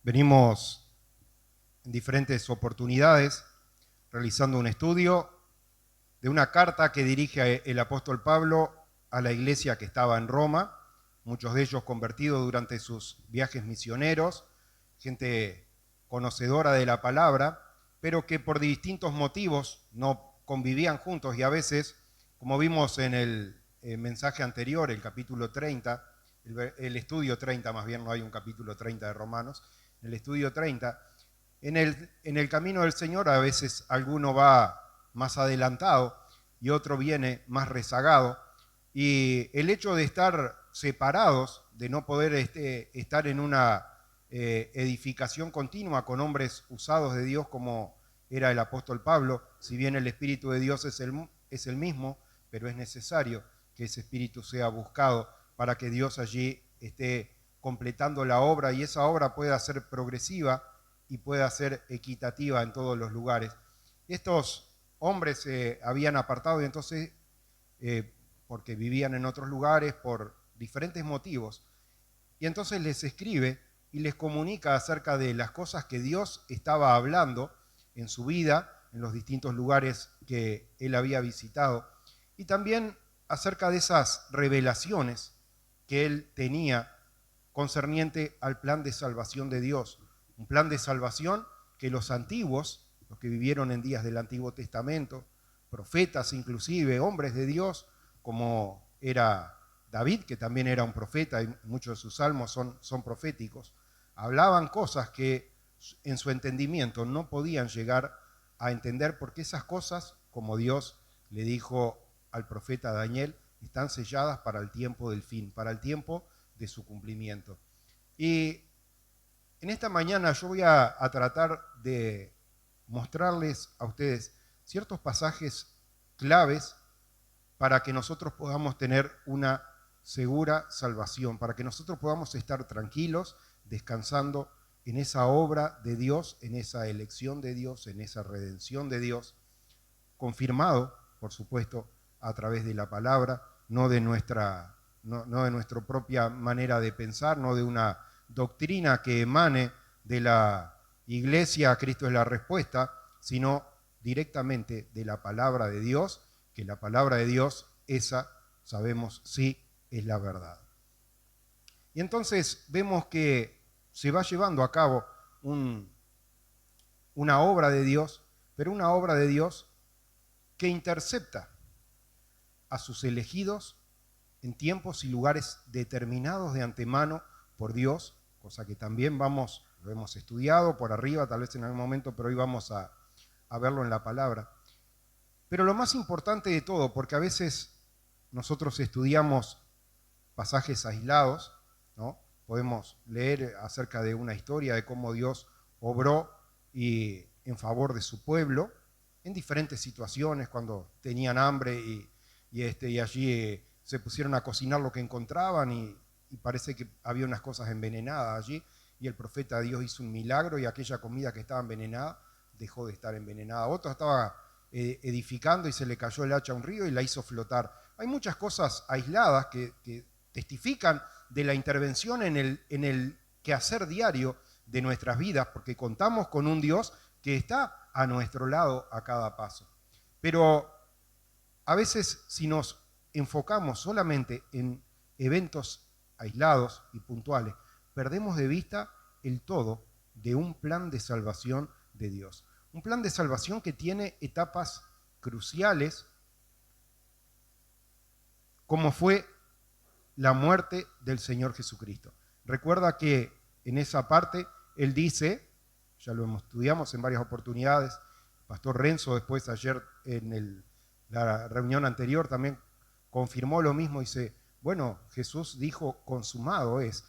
Venimos en diferentes oportunidades realizando un estudio de una carta que dirige el apóstol Pablo a la iglesia que estaba en Roma, muchos de ellos convertidos durante sus viajes misioneros, gente conocedora de la palabra, pero que por distintos motivos no convivían juntos y a veces, como vimos en el mensaje anterior, el capítulo 30, el estudio 30 más bien, no hay un capítulo 30 de Romanos, en el estudio 30, en el camino del Señor a veces alguno va más adelantado y otro viene más rezagado, y el hecho de estar separados, de no poder estar en una edificación continua con hombres usados de Dios como era el apóstol Pablo, si bien el Espíritu de Dios es el mismo, pero es necesario que ese Espíritu sea buscado para que Dios allí esté completando la obra y esa obra pueda ser progresiva y pueda ser equitativa en todos los lugares. Estos hombres se habían apartado y entonces, porque vivían en otros lugares por diferentes motivos, y entonces les escribe y les comunica acerca de las cosas que Dios estaba hablando en su vida, en los distintos lugares que él había visitado, y también acerca de esas revelaciones que él tenía concerniente al plan de salvación de Dios. Un plan de salvación que los antiguos, los que vivieron en días del Antiguo Testamento, profetas inclusive, hombres de Dios, como era David, que también era un profeta, y muchos de sus salmos son proféticos, hablaban cosas que en su entendimiento no podían llegar a entender, porque esas cosas, como Dios le dijo al profeta Daniel, están selladas para el tiempo del fin, para el tiempo de su cumplimiento. Y en esta mañana yo voy a tratar de mostrarles a ustedes ciertos pasajes claves para que nosotros podamos tener una segura salvación, para que nosotros podamos estar tranquilos, descansando en esa obra de Dios, en esa elección de Dios, en esa redención de Dios, confirmado, por supuesto, a través de la palabra, no de nuestra propia manera de pensar, no de una doctrina que emane de la iglesia, Cristo es la respuesta, sino directamente de la palabra de Dios, que la palabra de Dios, esa sabemos sí es la verdad. Y entonces vemos que se va llevando a cabo una obra de Dios, pero una obra de Dios que intercepta a sus elegidos en tiempos y lugares determinados de antemano por Dios, cosa que también lo hemos estudiado por arriba, tal vez en algún momento, pero hoy vamos a verlo en la palabra. Pero lo más importante de todo, porque a veces nosotros estudiamos pasajes aislados, ¿no? Podemos leer acerca de una historia de cómo Dios obró y en favor de su pueblo en diferentes situaciones, cuando tenían hambre y allí se pusieron a cocinar lo que encontraban y parece que había unas cosas envenenadas allí y el profeta de Dios hizo un milagro y aquella comida que estaba envenenada dejó de estar envenenada. Otro estaba edificando y se le cayó el hacha a un río y la hizo flotar. Hay muchas cosas aisladas que testifican de la intervención en el quehacer diario de nuestras vidas, porque contamos con un Dios que está a nuestro lado a cada paso. Pero a veces si nos enfocamos solamente en eventos aislados y puntuales, perdemos de vista el todo de un plan de salvación de Dios. Un plan de salvación que tiene etapas cruciales, como fue la muerte del Señor Jesucristo. Recuerda que en esa parte Él dice, ya lo estudiamos en varias oportunidades, Pastor Renzo después ayer en la reunión anterior también confirmó lo mismo, dice, bueno, Jesús dijo, consumado es,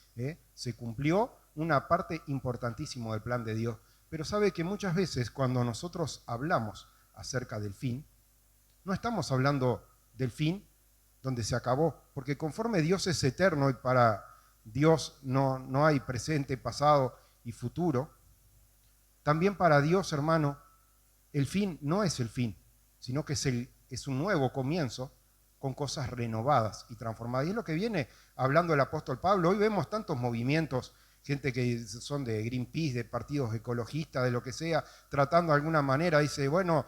se cumplió una parte importantísima del plan de Dios. Pero sabe que muchas veces cuando nosotros hablamos acerca del fin, no estamos hablando del fin donde se acabó, porque conforme Dios es eterno y para Dios no hay presente, pasado y futuro, también para Dios, hermano, el fin no es el fin, sino que es un nuevo comienzo con cosas renovadas y transformadas. Y es lo que viene hablando el apóstol Pablo. Hoy vemos tantos movimientos gente que son de Greenpeace, de partidos ecologistas, de lo que sea, tratando de alguna manera, dice, bueno,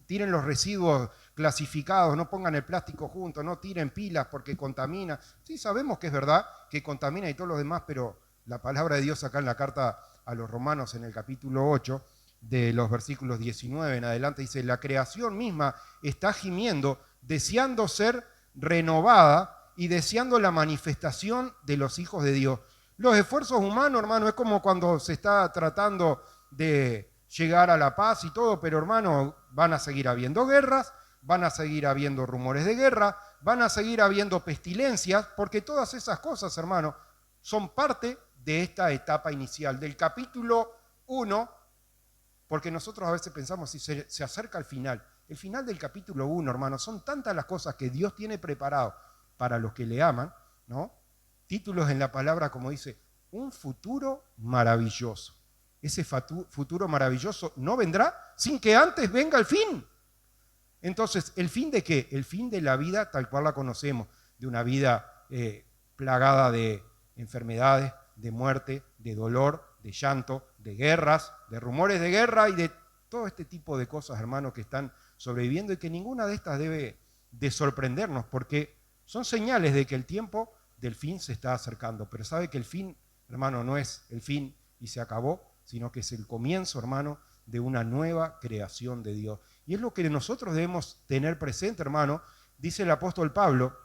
tiren los residuos clasificados, no pongan el plástico junto, no tiren pilas porque contamina. Sí, sabemos que es verdad, que contamina y todo lo demás, pero la palabra de Dios acá en la carta a los Romanos, en el capítulo 8, de los versículos 19 en adelante, dice, la creación misma está gimiendo, deseando ser renovada y deseando la manifestación de los hijos de Dios. Los esfuerzos humanos, hermano, es como cuando se está tratando de llegar a la paz y todo, pero hermano, van a seguir habiendo guerras, van a seguir habiendo rumores de guerra, van a seguir habiendo pestilencias, porque todas esas cosas, hermano, son parte de esta etapa inicial, del capítulo 1, porque nosotros a veces pensamos si se acerca al final. El final del capítulo 1, hermano, son tantas las cosas que Dios tiene preparado para los que le aman, ¿no? Títulos en la palabra como dice, un futuro maravilloso. Ese futuro maravilloso no vendrá sin que antes venga el fin. Entonces, ¿el fin de qué? El fin de la vida tal cual la conocemos, de una vida plagada de enfermedades, de muerte, de dolor, de llanto, de guerras, de rumores de guerra y de todo este tipo de cosas, hermanos, que están sobreviviendo y que ninguna de estas debe de sorprendernos porque son señales de que el tiempo del fin se está acercando. Pero sabe que el fin, hermano, no es el fin y se acabó, sino que es el comienzo, hermano, de una nueva creación de Dios. Y es lo que nosotros debemos tener presente, hermano. Dice el apóstol Pablo,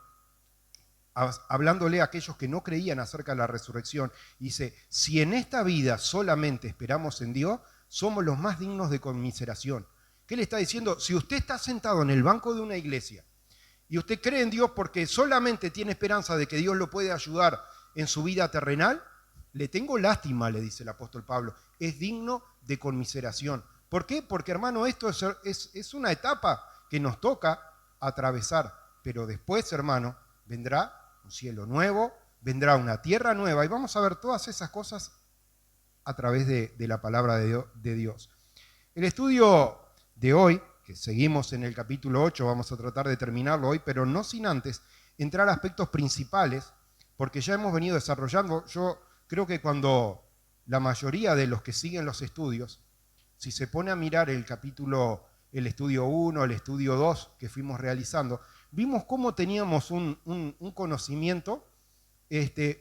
hablándole a aquellos que no creían acerca de la resurrección, dice, si en esta vida solamente esperamos en Dios, somos los más dignos de conmiseración. ¿Qué le está diciendo? Si usted está sentado en el banco de una iglesia y usted cree en Dios porque solamente tiene esperanza de que Dios lo puede ayudar en su vida terrenal, le tengo lástima, le dice el apóstol Pablo, es digno de conmiseración. ¿Por qué? Porque, hermano, esto es una etapa que nos toca atravesar, pero después, hermano, vendrá un cielo nuevo, vendrá una tierra nueva y vamos a ver todas esas cosas a través de la palabra de Dios. El estudio de hoy, que seguimos en el capítulo 8, vamos a tratar de terminarlo hoy, pero no sin antes entrar a aspectos principales, porque ya hemos venido desarrollando, yo creo que cuando la mayoría de los que siguen los estudios, si se pone a mirar el estudio 1, el estudio 2 que fuimos realizando, vimos cómo teníamos un conocimiento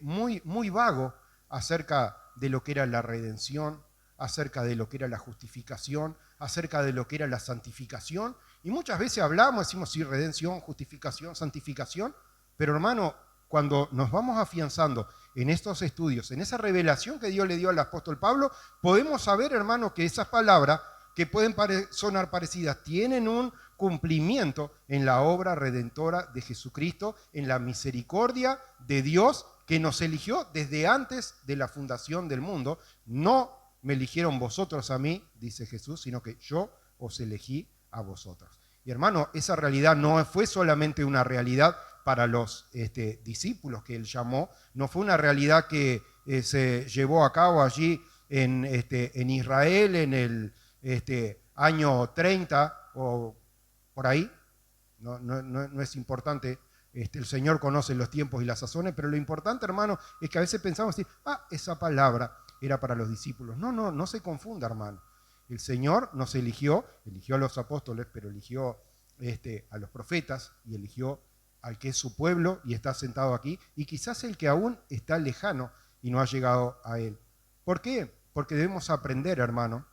muy, muy vago acerca de lo que era la redención, acerca de lo que era la justificación, acerca de lo que era la santificación. Y muchas veces hablamos, decimos sí, redención, justificación, santificación, pero hermano, cuando nos vamos afianzando en estos estudios, en esa revelación que Dios le dio al apóstol Pablo, podemos saber, hermano, que esas palabras que pueden sonar parecidas tienen un cumplimiento en la obra redentora de Jesucristo, en la misericordia de Dios que nos eligió desde antes de la fundación del mundo. No me eligieron vosotros a mí, dice Jesús, sino que yo os elegí a vosotros. Y hermano, esa realidad no fue solamente una realidad para los discípulos que él llamó, no fue una realidad que se llevó a cabo allí en Israel en el año 30 o por ahí, no es importante, el Señor conoce los tiempos y las sazones, pero lo importante, hermano, es que a veces pensamos, esa palabra era para los discípulos. No se confunda, hermano. El Señor nos eligió a los apóstoles, pero eligió a los profetas y eligió al que es su pueblo y está sentado aquí, y quizás el que aún está lejano y no ha llegado a él. ¿Por qué? Porque debemos aprender, hermano,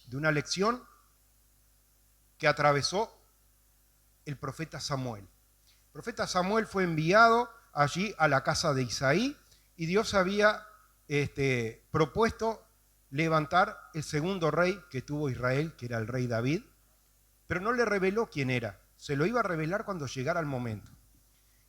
de una lección que atravesó el profeta Samuel. El profeta Samuel fue enviado allí a la casa de Isaí y Dios había propuesto levantar el segundo rey que tuvo Israel, que era el rey David, pero no le reveló quién era. Se lo iba a revelar cuando llegara el momento.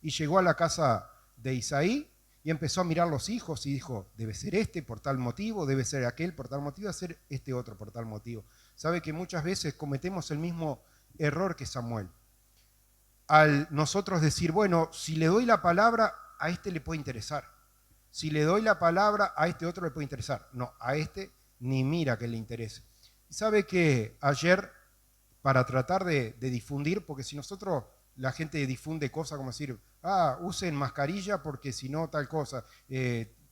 Y llegó a la casa de Isaí y empezó a mirar los hijos y dijo, debe ser este por tal motivo, debe ser aquel por tal motivo, debe ser este otro por tal motivo. Sabe que muchas veces cometemos el mismo error que Samuel. Al nosotros decir, bueno, si le doy la palabra, a este le puede interesar. Si le doy la palabra, a este otro le puede interesar. No, a este ni mira que le interese. Y sabe que ayer, para tratar de difundir, porque si nosotros, la gente difunde cosas como decir, usen mascarilla porque si no tal cosa.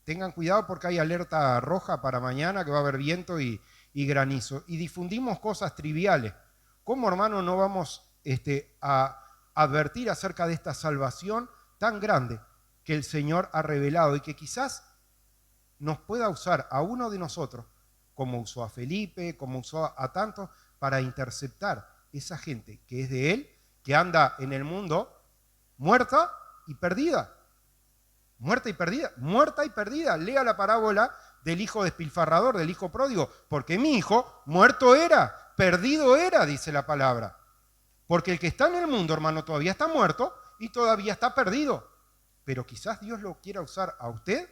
Tengan cuidado porque hay alerta roja para mañana, que va a haber viento y granizo. Y difundimos cosas triviales. ¿Cómo, hermano, no vamos a advertir acerca de esta salvación tan grande que el Señor ha revelado y que quizás nos pueda usar a uno de nosotros, como usó a Felipe, como usó a tantos, para interceptar esa gente que es de Él, que anda en el mundo muerta y perdida? Muerta y perdida, muerta y perdida. Lea la parábola del hijo despilfarrador, del hijo pródigo, porque mi hijo muerto era, perdido era, dice la palabra. Porque el que está en el mundo, hermano, todavía está muerto y todavía está perdido. Pero quizás Dios lo quiera usar a usted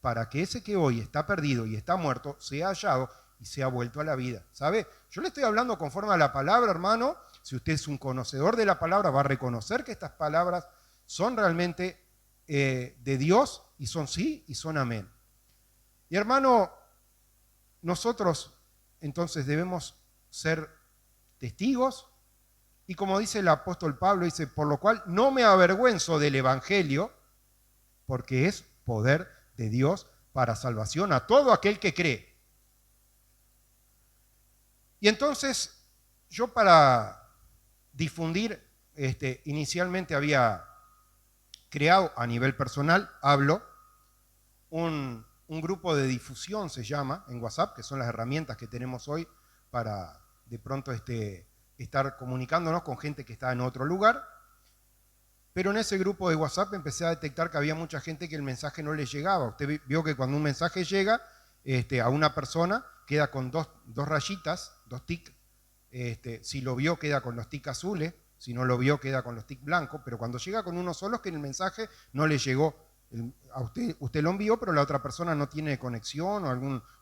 para que ese que hoy está perdido y está muerto sea hallado y sea vuelto a la vida. ¿Sabe? Yo le estoy hablando conforme a la palabra, hermano. Si usted es un conocedor de la palabra, va a reconocer que estas palabras son realmente de Dios y son sí y son amén. Y hermano, nosotros entonces debemos ser testigos y como dice el apóstol Pablo, dice, por lo cual no me avergüenzo del evangelio porque es poder de Dios para salvación a todo aquel que cree. Y entonces yo para difundir, inicialmente había creado a nivel personal, un grupo de difusión se llama en WhatsApp, que son las herramientas que tenemos hoy para de pronto estar comunicándonos con gente que está en otro lugar. Pero en ese grupo de WhatsApp empecé a detectar que había mucha gente que el mensaje no le llegaba. Usted vio que cuando un mensaje llega a una persona, queda con dos rayitas, dos tics. Si lo vio, queda con los tics azules. Si no lo vio, queda con los tics blancos. Pero cuando llega con uno solo, es que el mensaje no le llegó. A usted lo envió, pero la otra persona no tiene conexión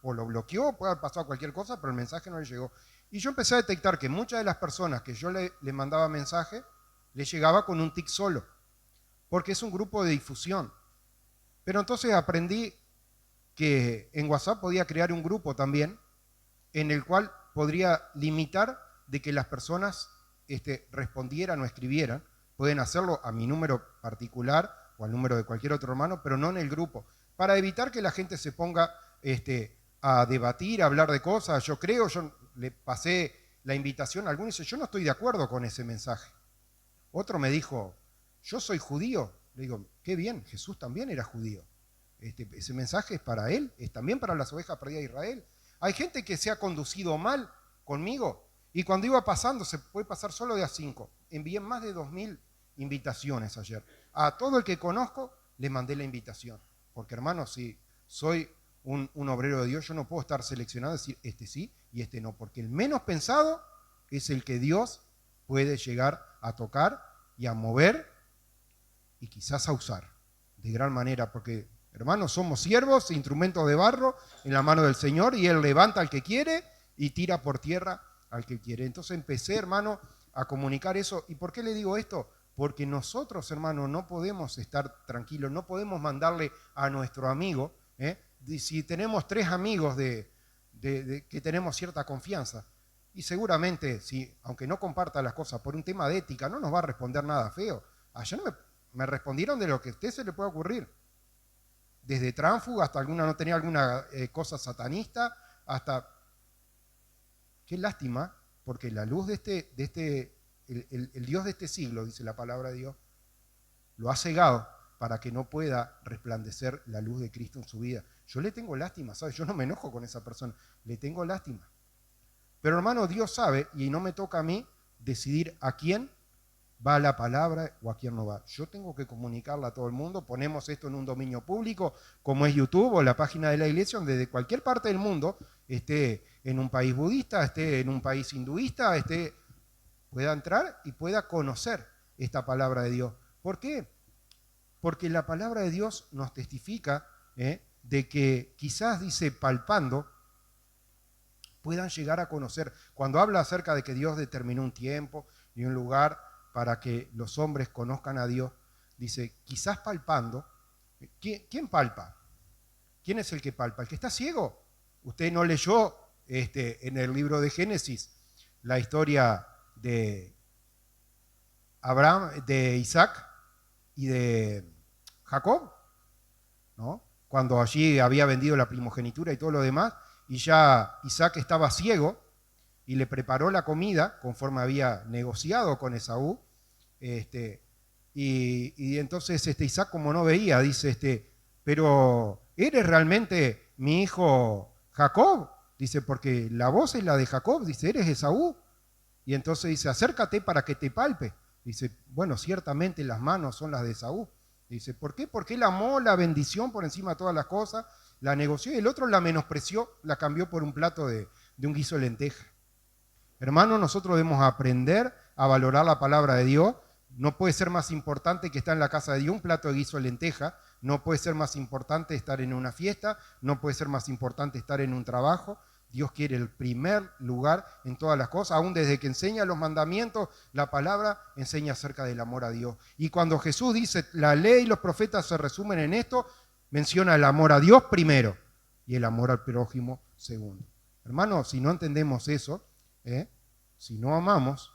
o lo bloqueó, puede haber pasado cualquier cosa, pero el mensaje no le llegó. Y yo empecé a detectar que muchas de las personas que yo le mandaba mensaje, le llegaba con un tic solo, porque es un grupo de difusión. Pero entonces aprendí que en WhatsApp podía crear un grupo también, en el cual podría limitar de que las personas respondieran o escribieran. Pueden hacerlo a mi número particular o al número de cualquier otro hermano, pero no en el grupo, para evitar que la gente se ponga a debatir, a hablar de cosas. Yo le pasé la invitación a algunos y dice, yo no estoy de acuerdo con ese mensaje. Otro me dijo, yo soy judío. Le digo, qué bien, Jesús también era judío. Ese mensaje es para él, es también para las ovejas perdidas de Israel. Hay gente que se ha conducido mal conmigo y cuando iba pasando, se puede pasar solo de a 5. Envié más de 2000 invitaciones ayer. A todo el que conozco le mandé la invitación. Porque hermano, si soy un obrero de Dios, yo no puedo estar seleccionado y decir este sí y este no. Porque el menos pensado es el que Dios puede llegar a tocar y a mover y quizás a usar de gran manera. Porque hermanos, somos siervos, instrumentos de barro en la mano del Señor y Él levanta al que quiere y tira por tierra al que quiere. Entonces empecé, hermano, a comunicar eso. ¿Y por qué le digo esto? Porque nosotros, hermano, no podemos estar tranquilos, no podemos mandarle a nuestro amigo, si tenemos 3 amigos que tenemos cierta confianza, y seguramente, aunque no comparta las cosas por un tema de ética, no nos va a responder nada feo. Ayer me respondieron de lo que a usted se le puede ocurrir. Desde tránfuga hasta no tenía alguna cosa satanista, hasta... Qué lástima, porque la luz el Dios de este siglo, dice la palabra de Dios, lo ha cegado para que no pueda resplandecer la luz de Cristo en su vida. Yo le tengo lástima, ¿sabes? Yo no me enojo con esa persona, le tengo lástima. Pero hermano, Dios sabe, y no me toca a mí decidir a quién va la palabra o a quién no va. Yo tengo que comunicarla a todo el mundo. Ponemos esto en un dominio público, como es YouTube o la página de la iglesia, donde de cualquier parte del mundo, esté en un país budista, esté en un país hinduista, pueda entrar y pueda conocer esta palabra de Dios. ¿Por qué? Porque la palabra de Dios nos testifica de que quizás, dice, palpando, puedan llegar a conocer. Cuando habla acerca de que Dios determinó un tiempo y un lugar para que los hombres conozcan a Dios, dice, quizás palpando. ¿Quién palpa? ¿Quién es el que palpa? ¿El que está ciego? Usted no leyó en el libro de Génesis la historia de Abraham, de Isaac, y de Jacob, ¿no? Cuando allí había vendido la primogenitura y todo lo demás, y ya Isaac estaba ciego y le preparó la comida conforme había negociado con Esaú. Y entonces Isaac, como no veía, dice, pero ¿eres realmente mi hijo Jacob? Dice, porque la voz es la de Jacob, dice, ¿eres Esaú? Y entonces dice, acércate para que te palpe. Dice, bueno, ciertamente las manos son las de Esaú. Dice, ¿por qué? Porque él amó la bendición por encima de todas las cosas, la negoció y el otro la menospreció, la cambió por un plato de un guiso de lenteja. Hermano, nosotros debemos aprender a valorar la palabra de Dios. No puede ser más importante que estar en la casa de Dios un plato de guiso de lenteja. No puede ser más importante estar en una fiesta. No puede ser más importante estar en un trabajo. Dios quiere el primer lugar en todas las cosas. Aún desde que enseña los mandamientos, la palabra enseña acerca del amor a Dios. Y cuando Jesús dice, la ley y los profetas se resumen en esto, menciona el amor a Dios primero y el amor al prójimo segundo. Hermano, si no entendemos eso, si no amamos,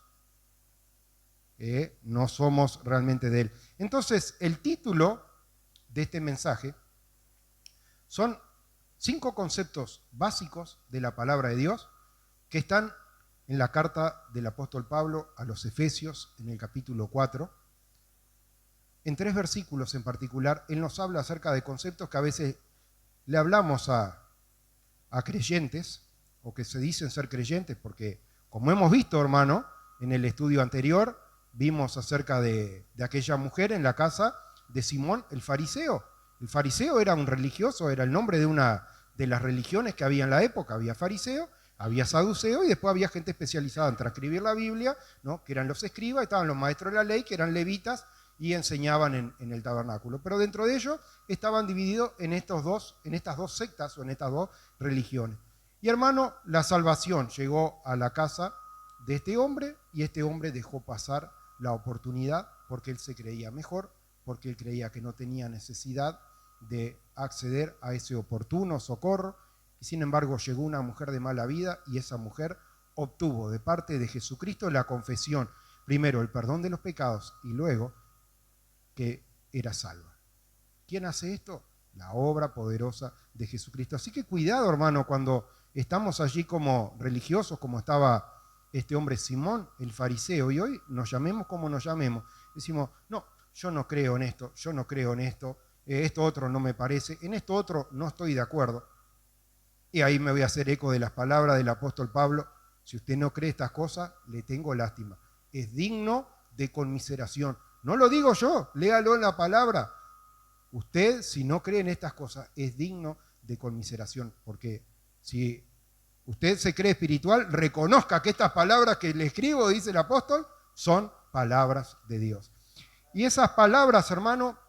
no somos realmente de Él. Entonces, el título de este mensaje son 5 conceptos básicos de la palabra de Dios que están en la carta del apóstol Pablo a los Efesios, en el capítulo 4. En 3 versículos en particular, él nos habla acerca de conceptos que a veces le hablamos a creyentes, o que se dicen ser creyentes, porque como hemos visto, hermano, en el estudio anterior, vimos acerca de aquella mujer en la casa de Simón el fariseo. El fariseo era un religioso, era el nombre de una de las religiones que había en la época. Había fariseo, había saduceo y después había gente especializada en transcribir la Biblia, ¿no? Que eran los escribas, estaban los maestros de la ley, que eran levitas y enseñaban en el tabernáculo. Pero dentro de ellos estaban divididos en estas dos sectas o en estas dos religiones. Y hermano, la salvación llegó a la casa de este hombre y este hombre dejó pasar la oportunidad porque él se creía mejor, porque él creía que no tenía necesidad de acceder a ese oportuno socorro. Y sin embargo llegó una mujer de mala vida y esa mujer obtuvo de parte de Jesucristo la confesión, primero el perdón de los pecados y luego que era salva. ¿Quién hace esto? La obra poderosa de Jesucristo. Así que cuidado, hermano, cuando estamos allí como religiosos, como estaba este hombre Simón, el fariseo, y hoy nos llamemos como nos llamemos. Decimos, no, yo no creo en esto, yo no creo en esto, esto otro no me parece, en esto otro no estoy de acuerdo. Y ahí me voy a hacer eco de las palabras del apóstol Pablo. Si usted no cree estas cosas, le tengo lástima. Es digno de conmiseración. No lo digo yo, léalo en la palabra. Usted, si no cree en estas cosas, es digno de conmiseración, porque si usted se cree espiritual, reconozca que estas palabras que le escribo, dice el apóstol, son palabras de Dios. Y esas palabras, hermano,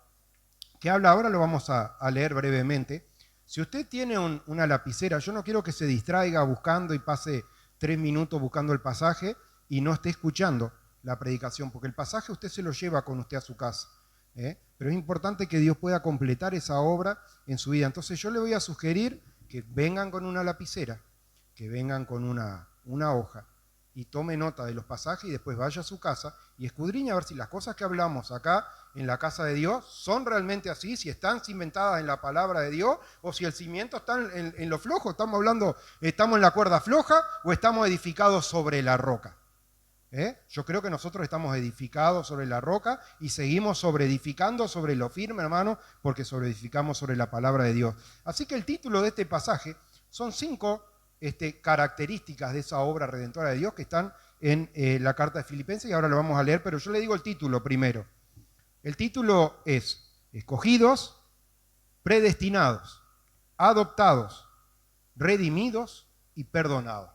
que habla ahora, lo vamos a leer brevemente. Si usted tiene una lapicera, yo no quiero que se distraiga buscando y pase 3 minutos buscando el pasaje y no esté escuchando la predicación, porque el pasaje usted se lo lleva con usted a su casa. Pero es importante que Dios pueda completar esa obra en su vida. Entonces yo le voy a sugerir que vengan con una lapicera, que vengan con una hoja y tome nota de los pasajes y después vaya a su casa y escudriñe a ver si las cosas que hablamos acá en la casa de Dios son realmente así, si están cimentadas en la palabra de Dios o si el cimiento está en lo flojo. Estamos hablando, estamos en la cuerda floja o estamos edificados sobre la roca. Yo creo que nosotros estamos edificados sobre la roca y seguimos sobreedificando sobre lo firme, hermano, porque sobreedificamos sobre la palabra de Dios. Así que el título de este pasaje son 5 características de esa obra redentora de Dios que están en la carta de Filipenses y ahora lo vamos a leer, pero yo le digo el título primero. El título es escogidos, predestinados, adoptados, redimidos y perdonados.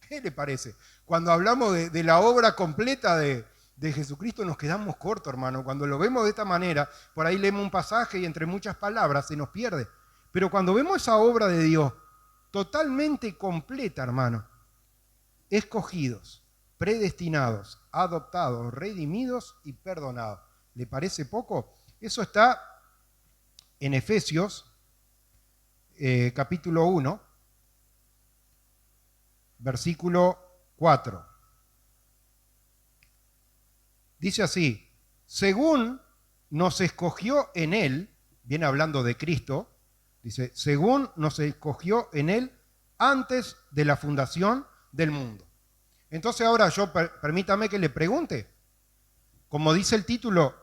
¿Qué le parece? Cuando hablamos de la obra completa de Jesucristo nos quedamos cortos, hermano. Cuando lo vemos de esta manera, por ahí leemos un pasaje y entre muchas palabras se nos pierde. Pero cuando vemos esa obra de Dios totalmente completa, hermano, escogidos, predestinados, adoptados, redimidos y perdonados. ¿Le parece poco? Eso está en Efesios, capítulo 1, versículo 4. Dice así, según nos escogió en Él, viene hablando de Cristo, dice, según nos escogió en Él antes de la fundación del mundo. Entonces ahora permítame que le pregunte, como dice el título,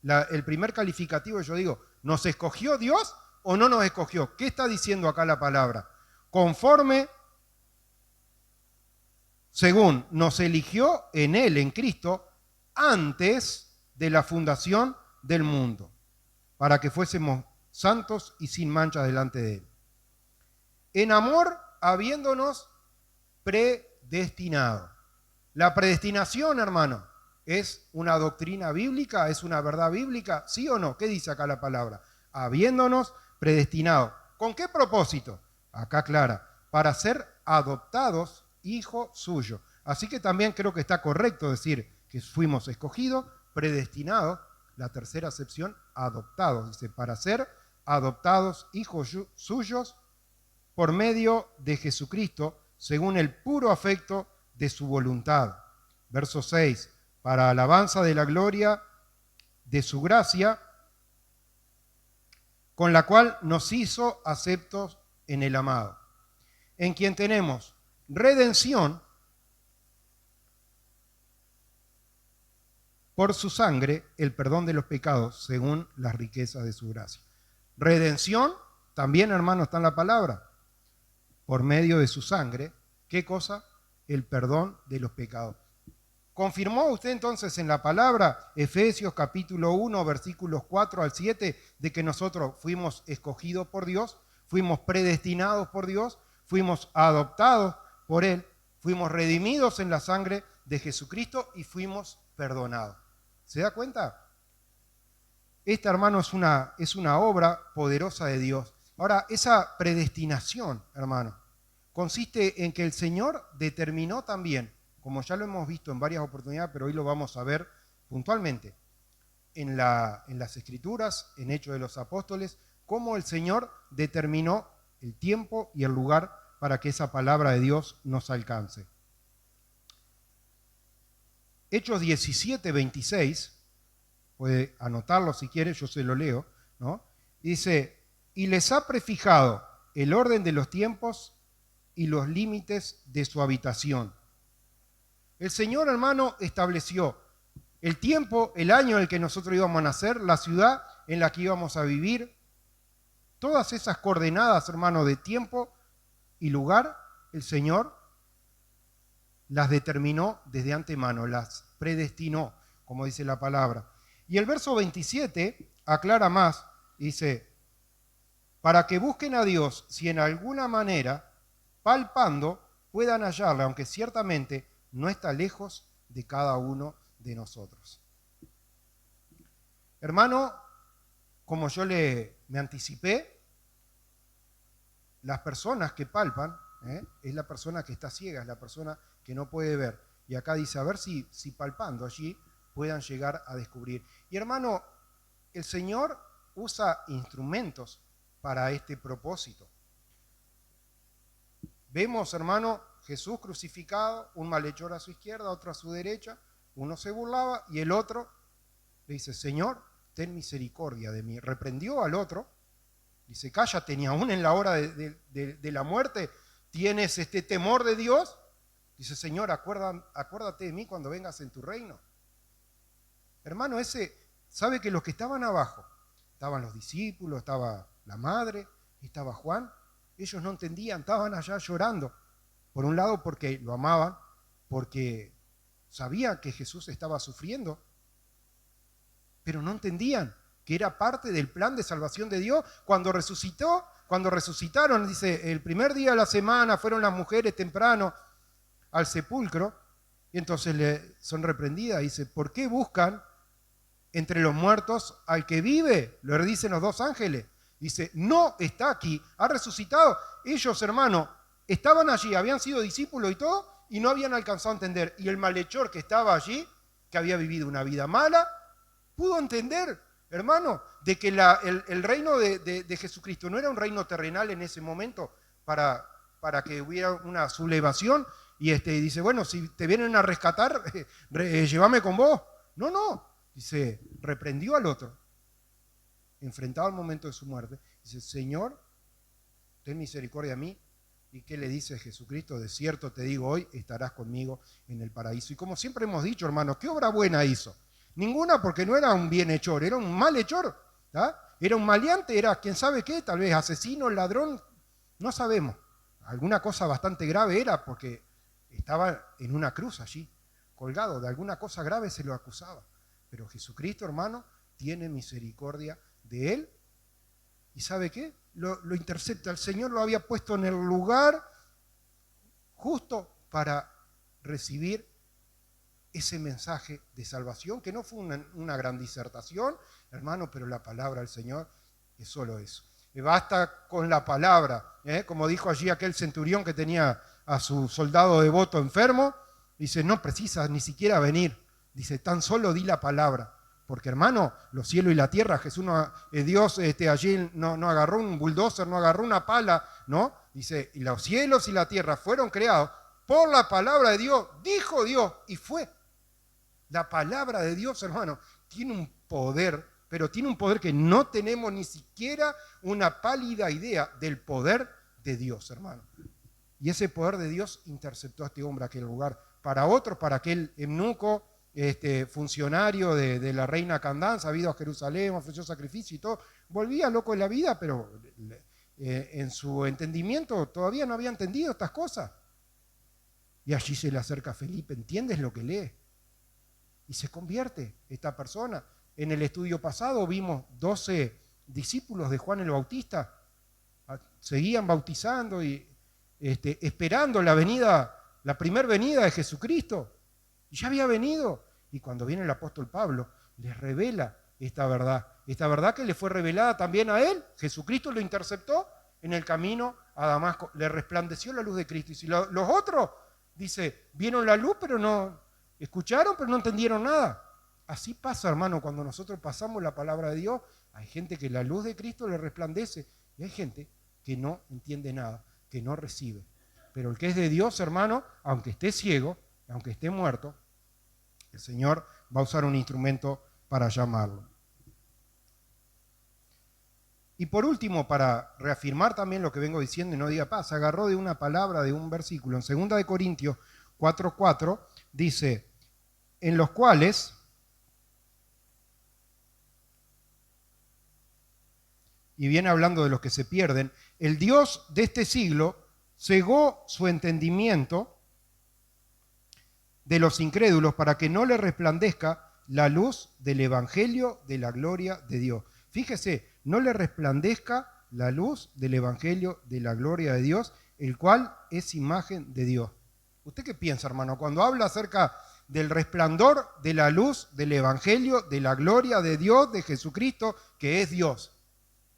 el primer calificativo, yo digo, ¿nos escogió Dios o no nos escogió? ¿Qué está diciendo acá la palabra? Conforme, según nos eligió en Él, en Cristo, antes de la fundación del mundo, para que fuésemos santos y sin mancha delante de Él. En amor, habiéndonos predestinado. La predestinación, hermano, ¿es una doctrina bíblica? ¿Es una verdad bíblica? ¿Sí o no? ¿Qué dice acá la palabra? Habiéndonos predestinado. ¿Con qué propósito? Acá aclara, para ser adoptados hijo suyo. Así que también creo que está correcto decir que fuimos escogidos, predestinados, la tercera acepción, adoptados. Dice, para ser adoptados hijos suyos por medio de Jesucristo, según el puro afecto de su voluntad. Verso 6, para alabanza de la gloria de su gracia, con la cual nos hizo aceptos en el amado, en quien tenemos redención por su sangre, el perdón de los pecados, según las riquezas de su gracia. Redención, también, hermano, está en la palabra, por medio de su sangre. ¿Qué cosa? El perdón de los pecados. ¿Confirmó usted entonces en la palabra, Efesios capítulo 1, versículos 4 al 7, de que nosotros fuimos escogidos por Dios, fuimos predestinados por Dios, fuimos adoptados por Él, fuimos redimidos en la sangre de Jesucristo y fuimos perdonados? ¿Se da cuenta? Esta, hermano, es una obra poderosa de Dios. Ahora, esa predestinación, hermano, consiste en que el Señor determinó también, como ya lo hemos visto en varias oportunidades, pero hoy lo vamos a ver puntualmente, en las Escrituras, en Hechos de los Apóstoles, cómo el Señor determinó el tiempo y el lugar para que esa palabra de Dios nos alcance. Hechos 17, 26, puede anotarlo si quiere, yo se lo leo, ¿no? Dice, y les ha prefijado el orden de los tiempos y los límites de su habitación. El Señor, hermano, estableció el tiempo, el año en el que nosotros íbamos a nacer, la ciudad en la que íbamos a vivir. Todas esas coordenadas, hermano, de tiempo y lugar, el Señor las determinó desde antemano, las predestinó, como dice la palabra. Y el verso 27 aclara más, dice, para que busquen a Dios si en alguna manera, palpando, puedan hallarle, aunque ciertamente no está lejos de cada uno de nosotros. Hermano, como yo me anticipé, las personas que palpan, es la persona que está ciega, es la persona que no puede ver. Y acá dice, a ver si palpando allí puedan llegar a descubrir. Y hermano, el Señor usa instrumentos para este propósito. Vemos, hermano, Jesús crucificado, un malhechor a su izquierda, otro a su derecha. Uno se burlaba y el otro le dice, Señor, ten misericordia de mí. Reprendió al otro, dice, cállate, ni aún en la hora de la muerte tienes este temor de Dios. Dice, Señor, acuérdate de mí cuando vengas en tu reino. Hermano, sabe que los que estaban abajo, estaban los discípulos, estaba la madre, estaba Juan, ellos no entendían, estaban allá llorando. Por un lado porque lo amaban, porque sabían que Jesús estaba sufriendo, pero no entendían que era parte del plan de salvación de Dios. Cuando resucitaron, dice, el primer día de la semana fueron las mujeres temprano al sepulcro, y entonces son reprendidas, dice, ¿por qué buscan entre los muertos al que vive? Lo dicen los dos ángeles. Dice, no está aquí, ha resucitado. Ellos, hermano, estaban allí, habían sido discípulos y todo, y no habían alcanzado a entender. Y el malhechor que estaba allí, que había vivido una vida mala, pudo entender, hermano, de que el reino de Jesucristo no era un reino terrenal en ese momento para que hubiera una sublevación. Y dice, bueno, si te vienen a rescatar, llévame con vos. No, dice, reprendió al otro. enfrentado al momento de su muerte, dice, Señor, ten misericordia de mí. ¿Y qué le dice Jesucristo? De cierto te digo hoy, estarás conmigo en el paraíso. Y como siempre hemos dicho, hermanos, ¿qué obra buena hizo? Ninguna, porque no era un bienhechor, era un malhechor. Era un maleante, era quién sabe qué, tal vez asesino, ladrón, no sabemos. Alguna cosa bastante grave era, porque estaba en una cruz allí, colgado, de alguna cosa grave se lo acusaba. Pero Jesucristo, hermano, tiene misericordia de él. ¿Y sabe qué? Lo intercepta. El Señor lo había puesto en el lugar justo para recibir ese mensaje de salvación, que no fue una gran disertación, hermano, pero la palabra del Señor es solo eso. Y basta con la palabra, como dijo allí aquel centurión que tenía a su soldado devoto enfermo, dice, no precisas ni siquiera venir, dice, tan solo di la palabra. Porque, hermano, los cielos y la tierra, Jesús Dios allí no agarró un bulldozer, no agarró una pala, ¿no? Dice, y los cielos y la tierra fueron creados por la palabra de Dios, dijo Dios, y fue. La palabra de Dios, hermano, tiene un poder, pero tiene un poder que no tenemos ni siquiera una pálida idea del poder de Dios, hermano. Y ese poder de Dios interceptó a este hombre a aquel lugar. Para otros, para aquel eunuco, funcionario de la reina Candace, había ido a Jerusalén, ofreció sacrificio y todo, volvía loco en la vida, pero en su entendimiento todavía no había entendido estas cosas. Y allí se le acerca a Felipe, ¿entiendes lo que lee? Y se convierte esta persona. En el estudio pasado vimos 12 discípulos de Juan el Bautista, seguían bautizando y esperando la primera venida de Jesucristo. Y ya había venido. Y cuando viene el apóstol Pablo, les revela esta verdad que le fue revelada también a él. Jesucristo lo interceptó en el camino a Damasco, le resplandeció la luz de Cristo. Y si los otros, dice, vieron la luz, pero no, escucharon, pero no entendieron nada. Así pasa, hermano, cuando nosotros pasamos la palabra de Dios, hay gente que la luz de Cristo le resplandece y hay gente que no entiende nada, que no recibe. Pero el que es de Dios, hermano, aunque esté ciego, aunque esté muerto, el Señor va a usar un instrumento para llamarlo. Y por último, para reafirmar también lo que vengo diciendo y no diga paz, agarró de una palabra, de un versículo. En 2 Corintios 4:4 dice, en los cuales, y viene hablando de los que se pierden, el Dios de este siglo cegó su entendimiento de los incrédulos para que no le resplandezca la luz del evangelio de la gloria de Dios. Fíjese, no le resplandezca la luz del evangelio de la gloria de Dios, el cual es imagen de Dios. ¿Usted qué piensa, hermano? Cuando habla acerca del resplandor de la luz del evangelio de la gloria de Dios, de Jesucristo, que es Dios.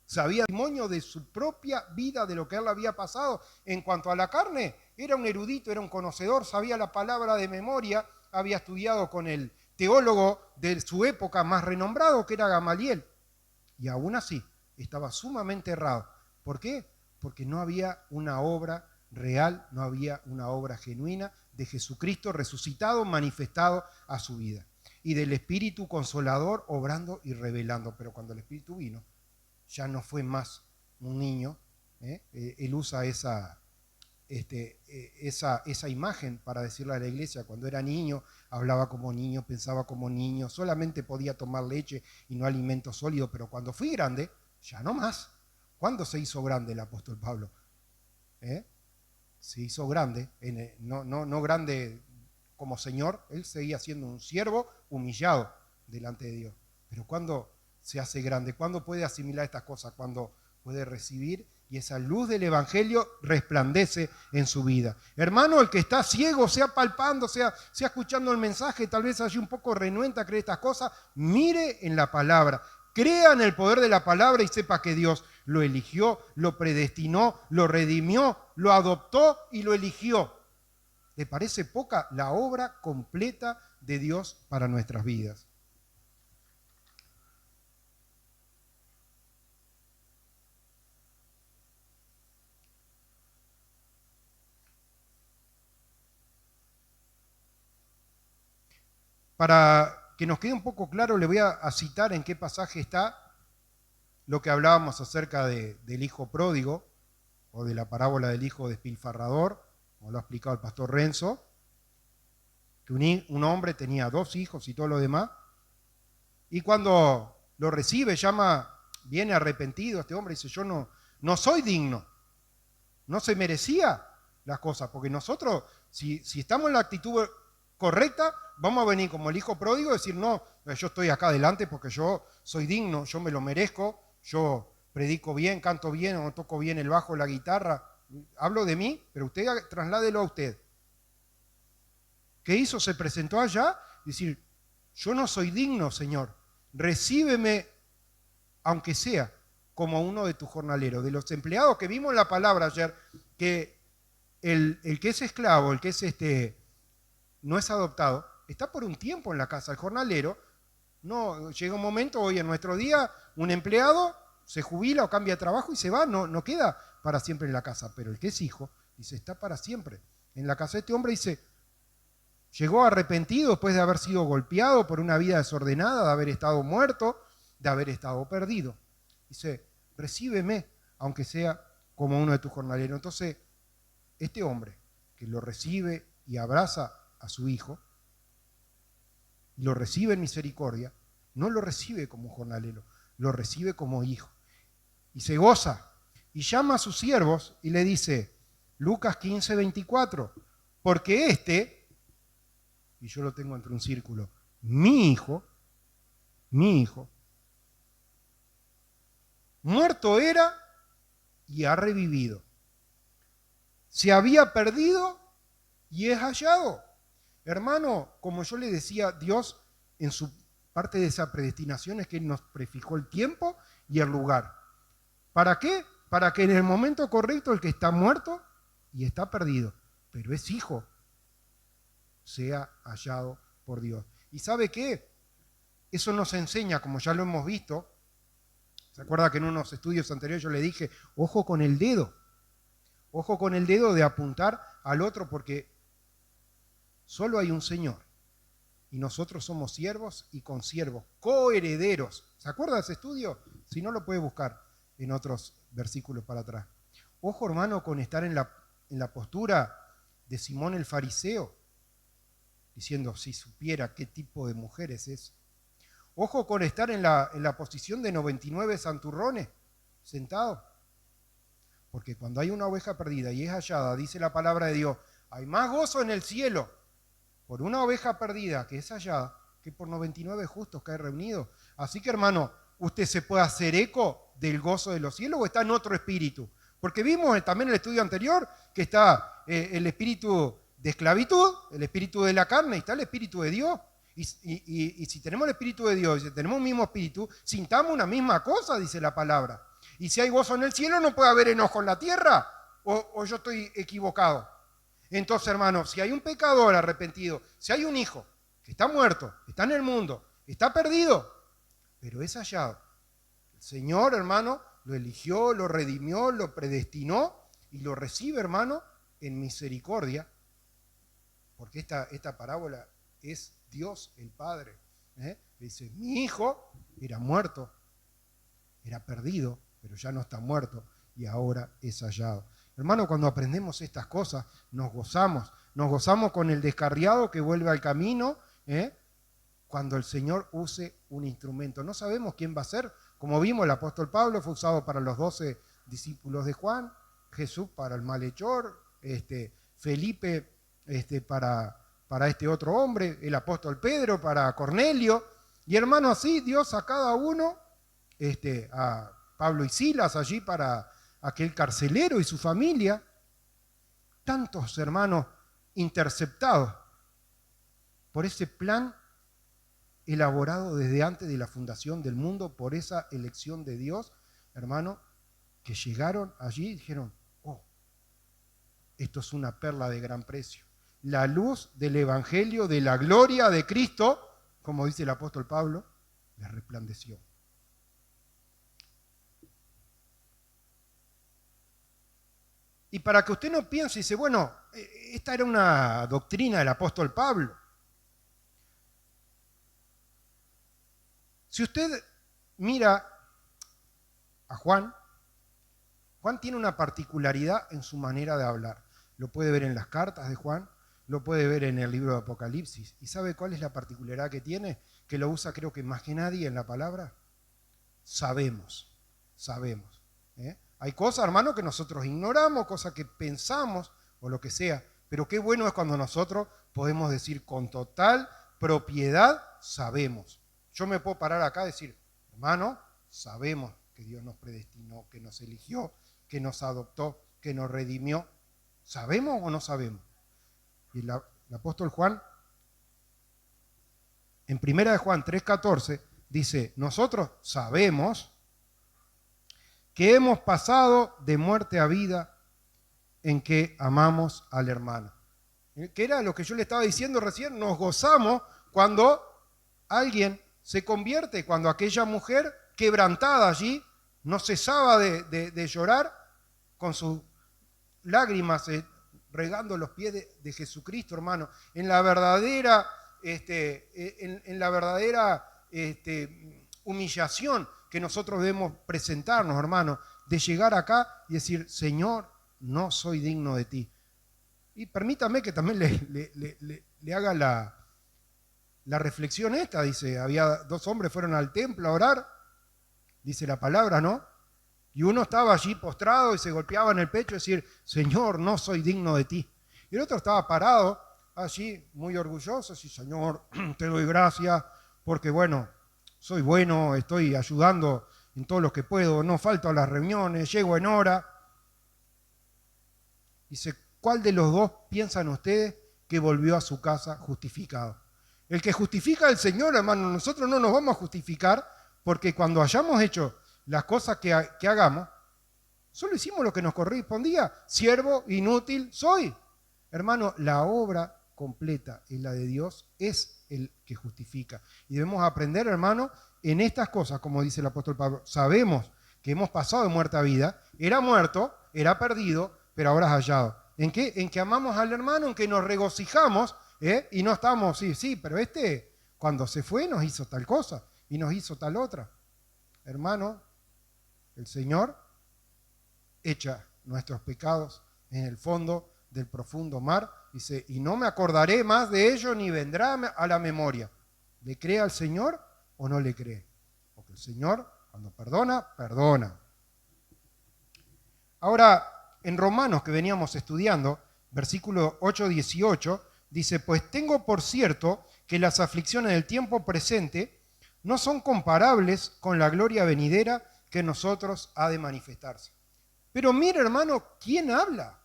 Sabía testimonio de su propia vida, de lo que él había pasado. En cuanto a la carne, era un erudito, era un conocedor, sabía la palabra de memoria, había estudiado con el teólogo de su época más renombrado, que era Gamaliel. Y aún así, estaba sumamente errado. ¿Por qué? Porque no había una obra real, no había una obra genuina de Jesucristo resucitado, manifestado a su vida. Y del Espíritu Consolador obrando y revelando. Pero cuando el Espíritu vino, ya no fue más un niño. Él usa esa imagen para decirle a la iglesia. Cuando era niño, hablaba como niño, pensaba como niño, solamente podía tomar leche y no alimento sólido, pero cuando fui grande, ya no más. ¿Cuándo se hizo grande el apóstol Pablo? Se hizo grande, no grande como Señor, él seguía siendo un siervo humillado delante de Dios. Pero ¿cuándo se hace grande? ¿Cuándo puede asimilar estas cosas? Cuando puede recibir y esa luz del evangelio resplandece en su vida. Hermano, el que está ciego, sea palpando, sea escuchando el mensaje, tal vez allí un poco renuente a creer estas cosas, mire en la palabra, crea en el poder de la palabra y sepa que Dios lo eligió, lo predestinó, lo redimió, lo adoptó y lo eligió. ¿Le parece poca la obra completa de Dios para nuestras vidas? Para que nos quede un poco claro, le voy a citar en qué pasaje está lo que hablábamos acerca del hijo pródigo, o de la parábola del hijo despilfarrador, como lo ha explicado el pastor Renzo, que un hombre tenía 2 hijos y todo lo demás, y cuando lo recibe, viene arrepentido este hombre, y dice, yo no soy digno, no se merecía las cosas, porque nosotros, si estamos en la actitud correcta, vamos a venir como el hijo pródigo y decir, no, yo estoy acá adelante porque yo soy digno, yo me lo merezco, yo predico bien, canto bien, o toco bien el bajo, la guitarra, hablo de mí, pero usted trasládelo a usted. ¿Qué hizo? Se presentó allá y decir, yo no soy digno, Señor, recíbeme, aunque sea como uno de tus jornaleros. De los empleados que vimos en la palabra ayer, que el que es esclavo, el que es no es adoptado, está por un tiempo en la casa. El jornalero, no, llega un momento, hoy en nuestro día, un empleado se jubila o cambia de trabajo y se va, no queda para siempre en la casa. Pero el que es hijo, dice, está para siempre en la casa. Este hombre dice, llegó arrepentido después de haber sido golpeado por una vida desordenada, de haber estado muerto, de haber estado perdido. Dice, recíbeme, aunque sea como uno de tus jornaleros. Entonces, este hombre que lo recibe y abraza a su hijo, y lo recibe en misericordia, no lo recibe como jornalero, lo recibe como hijo. Y se goza, y llama a sus siervos y le dice, Lucas 15, 24, porque y yo lo tengo entre un círculo, mi hijo, muerto era y ha revivido. Se había perdido y es hallado. Hermano, como yo le decía, Dios en su parte de esa predestinación es que Él nos prefijó el tiempo y el lugar. ¿Para qué? Para que en el momento correcto el que está muerto y está perdido, pero es hijo, sea hallado por Dios. ¿Y sabe qué? Eso nos enseña, como ya lo hemos visto. ¿Se acuerda que en unos estudios anteriores yo le dije, ojo con el dedo de apuntar al otro, porque solo hay un Señor y nosotros somos siervos y consiervos, coherederos. ¿Se acuerda de ese estudio? Si no, lo puede buscar en otros versículos para atrás. Ojo, hermano, con estar en la postura de Simón el fariseo, diciendo, si supiera qué tipo de mujeres es. Ojo con estar en la posición de 99 santurrones, sentado. Porque cuando hay una oveja perdida y es hallada, dice la palabra de Dios, hay más gozo en el cielo por una oveja perdida que es hallada que por 99 justos que hay reunidos. Así que, hermano, ¿usted se puede hacer eco del gozo de los cielos o está en otro espíritu? Porque vimos también en el estudio anterior que está el espíritu de esclavitud, el espíritu de la carne, y está el espíritu de Dios. Y si tenemos el espíritu de Dios y si tenemos un mismo espíritu, sintamos una misma cosa, dice la palabra. Y si hay gozo en el cielo, no puede haber enojo en la tierra. ¿O yo estoy equivocado? Entonces, hermano, si hay un pecador arrepentido, si hay un hijo que está muerto, está en el mundo, está perdido, pero es hallado. El Señor, hermano, lo eligió, lo redimió, lo predestinó y lo recibe, hermano, en misericordia, porque esta parábola es Dios el Padre. Dice, mi hijo era muerto, era perdido, pero ya no está muerto y ahora es hallado. Hermano, cuando aprendemos estas cosas, nos gozamos con el descarriado que vuelve al camino, cuando el Señor use un instrumento. No sabemos quién va a ser. Como vimos, el apóstol Pablo fue usado para los 12 discípulos de Juan, Jesús para el malhechor, Felipe para este otro hombre, el apóstol Pedro para Cornelio, y hermano, así Dios a cada uno, a Pablo y Silas allí para aquel carcelero y su familia, tantos hermanos interceptados por ese plan elaborado desde antes de la fundación del mundo, por esa elección de Dios, hermano, que llegaron allí y dijeron, oh, esto es una perla de gran precio. La luz del Evangelio, de la gloria de Cristo, como dice el apóstol Pablo, les resplandeció. Y para que usted no piense y dice, bueno, esta era una doctrina del apóstol Pablo. Si usted mira a Juan, Juan tiene una particularidad en su manera de hablar. Lo puede ver en las cartas de Juan, lo puede ver en el libro de Apocalipsis. ¿Y sabe cuál es la particularidad que tiene? Que lo usa creo que más que nadie en la palabra. Sabemos. Hay cosas, hermano, que nosotros ignoramos, cosas que pensamos o lo que sea, pero qué bueno es cuando nosotros podemos decir con total propiedad, sabemos. Yo me puedo parar acá y decir, hermano, sabemos que Dios nos predestinó, que nos eligió, que nos adoptó, que nos redimió. ¿Sabemos o no sabemos? Y el apóstol Juan, en 1 de Juan 3:14, dice, nosotros sabemos que hemos pasado de muerte a vida en que amamos al hermano. Que era lo que yo le estaba diciendo recién, nos gozamos cuando alguien se convierte, cuando aquella mujer quebrantada allí no cesaba de llorar con sus lágrimas regando los pies de Jesucristo, hermano, en la verdadera, humillación que nosotros debemos presentarnos, hermano, de llegar acá y decir, Señor, no soy digno de ti. Y permítame que también le haga la reflexión esta, dice, había 2 hombres fueron al templo a orar, dice la palabra, ¿no? Y uno estaba allí postrado y se golpeaba en el pecho y decir, Señor, no soy digno de ti. Y el otro estaba parado allí, muy orgulloso, y Señor, te doy gracias porque, bueno, soy bueno, estoy ayudando en todo lo que puedo, no falto a las reuniones, llego en hora. Dice, ¿cuál de los dos piensan ustedes que volvió a su casa justificado? El que justifica al Señor, hermano, nosotros no nos vamos a justificar porque cuando hayamos hecho las cosas que hagamos, solo hicimos lo que nos correspondía. Siervo inútil soy. Hermano, la obra completa en la de Dios es el que justifica. Y debemos aprender, hermano, en estas cosas, como dice el apóstol Pablo, sabemos que hemos pasado de muerte a vida, era muerto, era perdido, pero ahora es hallado. ¿En qué? En que amamos al hermano, en que nos regocijamos, y no estamos, sí, pero cuando se fue nos hizo tal cosa y nos hizo tal otra. Hermano, el Señor echa nuestros pecados en el fondo del profundo mar, dice, y no me acordaré más de ello ni vendrá a la memoria. ¿Le cree al Señor o no le cree? Porque el Señor, cuando perdona, perdona. Ahora, en Romanos que veníamos estudiando, versículo 8-18, dice, pues tengo por cierto que las aflicciones del tiempo presente no son comparables con la gloria venidera que en nosotros ha de manifestarse. Pero mire, hermano, ¿quién habla?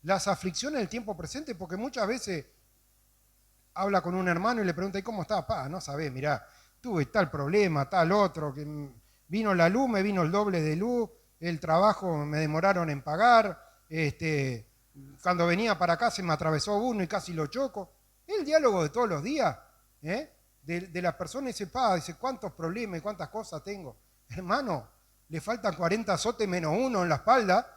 Las aflicciones del tiempo presente, porque muchas veces habla con un hermano y le pregunta, ¿y cómo está? No sabés, mirá, tuve tal problema, tal otro, que vino la luz, me vino el doble de luz, el trabajo me demoraron en pagar, cuando venía para acá se me atravesó uno y casi lo choco. El diálogo de todos los días, de las personas, dice, ¿cuántos problemas y cuántas cosas tengo? Hermano, le faltan 40 azotes menos uno en la espalda,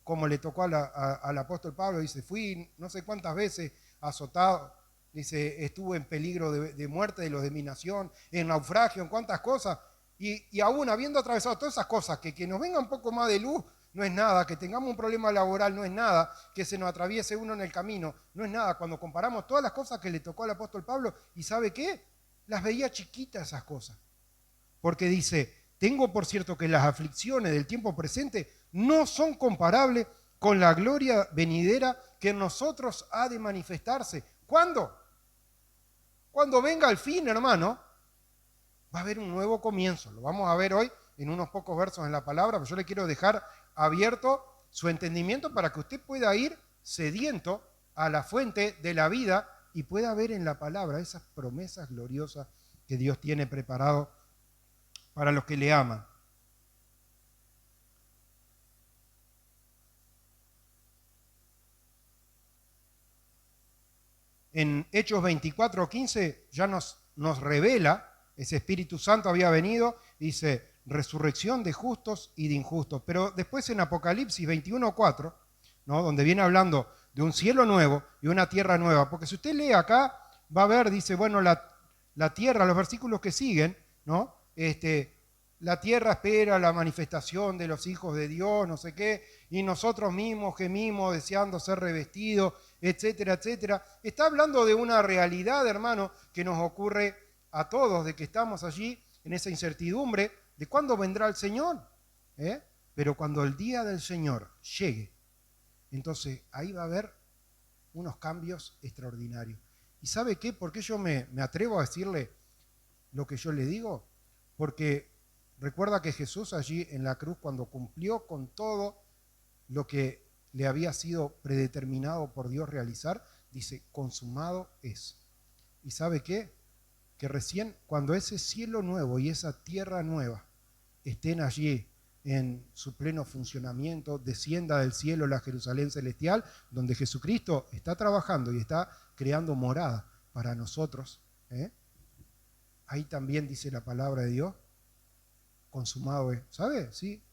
como le tocó al apóstol Pablo, dice, fui no sé cuántas veces azotado, dice, estuve en peligro de muerte de los de mi nación, en naufragio, en cuántas cosas, y aún habiendo atravesado todas esas cosas, que nos venga un poco más de luz, no es nada, que tengamos un problema laboral no es nada, que se nos atraviese uno en el camino, no es nada, cuando comparamos todas las cosas que le tocó al apóstol Pablo, ¿y sabe qué? Las veía chiquitas esas cosas, porque dice, tengo por cierto que las aflicciones del tiempo presente no son comparables con la gloria venidera que en nosotros ha de manifestarse. ¿Cuándo? Cuando venga el fin, hermano, va a haber un nuevo comienzo. Lo vamos a ver hoy en unos pocos versos en la palabra, pero yo le quiero dejar abierto su entendimiento para que usted pueda ir sediento a la fuente de la vida y pueda ver en la palabra esas promesas gloriosas que Dios tiene preparado para los que le aman. En Hechos 24:15 ya nos revela, ese Espíritu Santo había venido, dice, resurrección de justos y de injustos. Pero después en Apocalipsis 21:4, ¿no? Donde viene hablando de un cielo nuevo y una tierra nueva, porque si usted lee acá, va a ver, dice, bueno, la tierra, los versículos que siguen, ¿no? la tierra espera la manifestación de los hijos de Dios, no sé qué, y nosotros mismos gemimos deseando ser revestidos, etcétera, etcétera. Está hablando de una realidad, hermano, que nos ocurre a todos, de que estamos allí en esa incertidumbre de cuándo vendrá el Señor. Pero cuando el día del Señor llegue, entonces ahí va a haber unos cambios extraordinarios. ¿Y sabe qué? ¿Por qué yo me atrevo a decirle lo que yo le digo? Porque recuerda que Jesús allí en la cruz, cuando cumplió con todo lo que le había sido predeterminado por Dios realizar, dice, consumado es. ¿Y sabe qué? Que recién cuando ese cielo nuevo y esa tierra nueva estén allí en su pleno funcionamiento, descienda del cielo la Jerusalén celestial, donde Jesucristo está trabajando y está creando morada para nosotros. Ahí también dice la palabra de Dios, consumado es. ¿Sabe? Sí,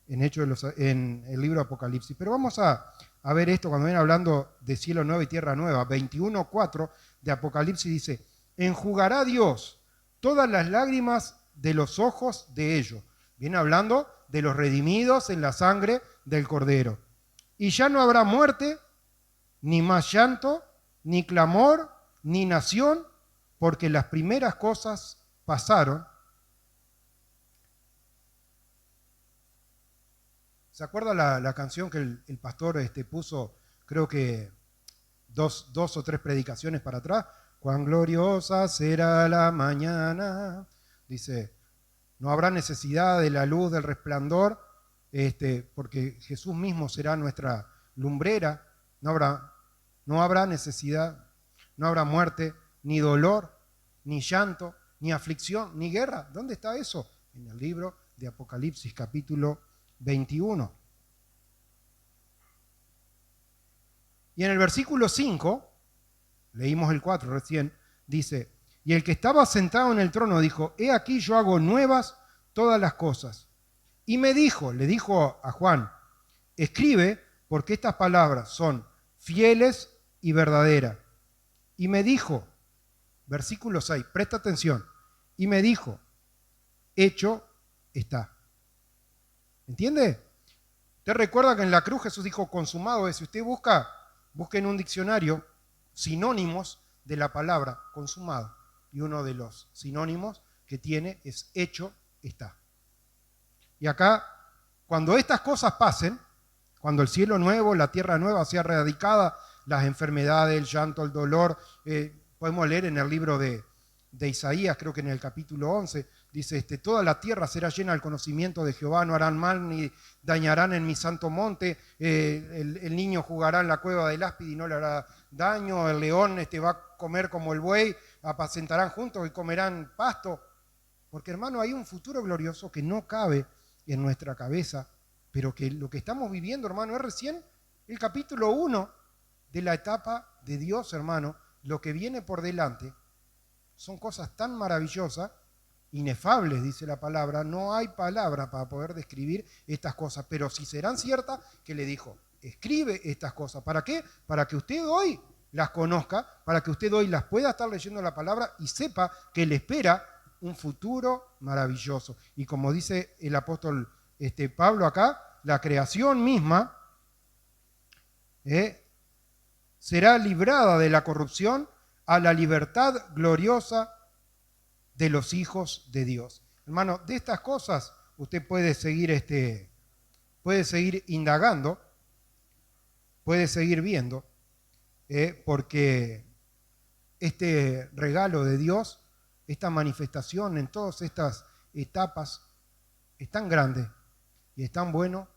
en el libro de Apocalipsis. Pero vamos a ver esto cuando viene hablando de cielo nuevo y tierra nueva. 21:4 de Apocalipsis dice, enjugará Dios todas las lágrimas de los ojos de ellos. Viene hablando de los redimidos en la sangre del Cordero. Y ya no habrá muerte, ni más llanto, ni clamor, ni nación, porque las primeras cosas pasaron. ¿Se acuerda la canción que el pastor puso, creo que dos o tres predicaciones para atrás? Cuán gloriosa será la mañana. Dice, no habrá necesidad de la luz, del resplandor, porque Jesús mismo será nuestra lumbrera. No habrá necesidad, no habrá muerte, ni dolor, ni llanto, ni aflicción, ni guerra. ¿Dónde está eso? En el libro de Apocalipsis, capítulo 21. Y en el versículo 5, leímos el 4 recién, dice, y el que estaba sentado en el trono dijo, he aquí yo hago nuevas todas las cosas. Y me dijo, le dijo a Juan, escribe porque estas palabras son fieles y verdaderas. Y me dijo, versículo 6, presta atención, y me dijo, hecho está. ¿Entiende? Usted recuerda que en la cruz Jesús dijo consumado es. Si usted busque en un diccionario sinónimos de la palabra consumado. Y uno de los sinónimos que tiene es hecho está. Y acá, cuando estas cosas pasen, cuando el cielo nuevo, la tierra nueva sea erradicada, las enfermedades, el llanto, el dolor, podemos leer en el libro de Isaías, creo que en el capítulo 11, dice, toda la tierra será llena del conocimiento de Jehová, no harán mal ni dañarán en mi santo monte, el niño jugará en la cueva del áspid y no le hará daño, el león va a comer como el buey, apacentarán juntos y comerán pasto, porque hermano hay un futuro glorioso que no cabe en nuestra cabeza, pero que lo que estamos viviendo, hermano, es recién el capítulo 1 de la etapa de Dios, hermano. Lo que viene por delante son cosas tan maravillosas, inefables, dice la palabra. No hay palabra para poder describir estas cosas, pero si serán ciertas, que le dijo, escribe estas cosas. ¿Para qué? Para que usted hoy las conozca, para que usted hoy las pueda estar leyendo la palabra y sepa que le espera un futuro maravilloso. Y como dice el apóstol Pablo acá, la creación misma será librada de la corrupción a la libertad gloriosa de los hijos de Dios. Hermano, de estas cosas usted puede seguir indagando, puede seguir viendo, porque este regalo de Dios, esta manifestación en todas estas etapas es tan grande y es tan bueno,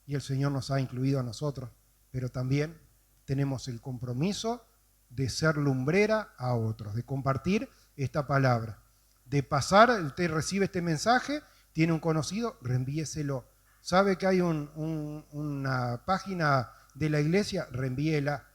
y el Señor nos ha incluido a nosotros, pero también tenemos el compromiso de ser lumbrera a otros, de compartir esta palabra, de pasar. Usted recibe este mensaje, tiene un conocido, reenvíeselo. ¿Sabe que hay una página de la iglesia? Reenvíela.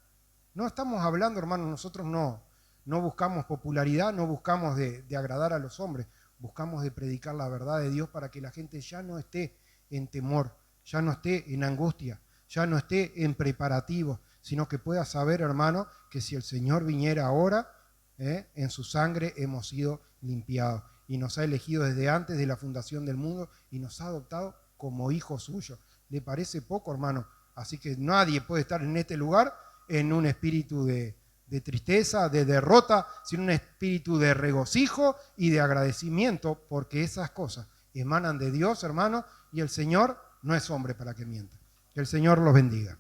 No estamos hablando, hermanos, nosotros no buscamos popularidad, no buscamos de agradar a los hombres, buscamos de predicar la verdad de Dios para que la gente ya no esté en temor, ya no esté en angustia, ya no esté en preparativos, sino que pueda saber, hermano, que si el Señor viniera ahora, en su sangre hemos sido limpiados. y nos ha elegido desde antes de la fundación del mundo y nos ha adoptado como hijos suyos. ¿Le parece poco, hermano? Así que nadie puede estar en este lugar en un espíritu de tristeza, de derrota, sino un espíritu de regocijo y de agradecimiento, porque esas cosas emanan de Dios, hermano, y el Señor no es hombre para que mienta. Que el Señor los bendiga.